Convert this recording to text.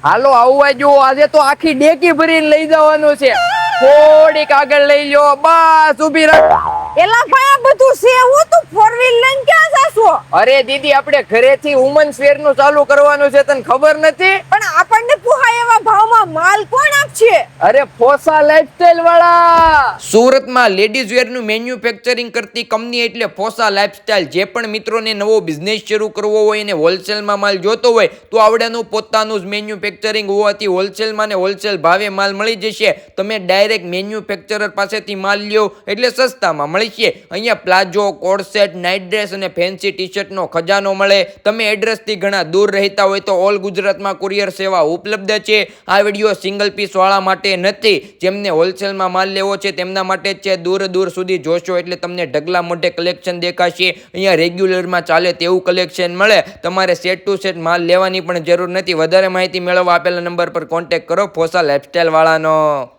હાલો આવવા જો, આજે તો આખી ડેકી ભરીને લઈ જવાનું છે. થોડીક આગળ લઈ લો, બસ ઊભી રાખ. એલા ભાઈ આ બધું છે હું તું ફોર વ્હીલ લઈને ક્યાં જાશો? અરે દીદી, આપણે ઘરેથી વુમન્સ વેર નું ચાલુ કરવાનું છે, તને ખબર નથી? પણ આપણને પુહાય એવા ભાવમાં માલ કોણ આપશે? અરે ફોસા લાઇફસ્ટાઇલ વાળા. સુરતમાં લેડીઝ વેર નું મેન્યુફેક્ચરિંગ કરતી કંપની એટલે ફોસા લાઇફસ્ટાઇલ. જે પણ મિત્રોને નવો બિઝનેસ શરૂ કરવો હોય અને હોલસેલમાં માલ જોતો હોય તો આવડેનું પોતાનું જ મેન્યુફેક્ચરિંગ હોવાથી હોલસેલમાં ને હોલસેલ ભાવે માલ મળી જશે. તમે ડાયરેક્ટ મેન્યુફેક્ચરર પાસેથી માલ લ્યો એટલે સસ્તામાં મળી છે. અહીંયા palazzo, code set, night dress અને ફેન્સી ટી શર્ટનો ખજાનો મળે. તમે એડ્રેસથી ઘણા દૂર રહેતા હોય તો ઓલ ગુજરાતમાં કુરિયર સેવા ઉપલબ્ધ છે. આ વિડીયો સિંગલ પીસ વાળા માટે નથી, જેમને હોલસેલમાં માલ લેવો છે તેમના માટે જ છે. દૂર દૂર સુધી જોશો એટલે તમને ઢગલા મોઢે કલેક્શન દેખાશે. અહીંયા રેગ્યુલરમાં ચાલે તેવું કલેક્શન મળે. તમારે સેટ ટુ સેટ માલ લેવાની પણ જરૂર નથી. વધારે માહિતી મેળવવા આપેલા નંબર પર કોન્ટેક્ટ કરો ફોસા લાઇફસ્ટાઇલ વાળાનો.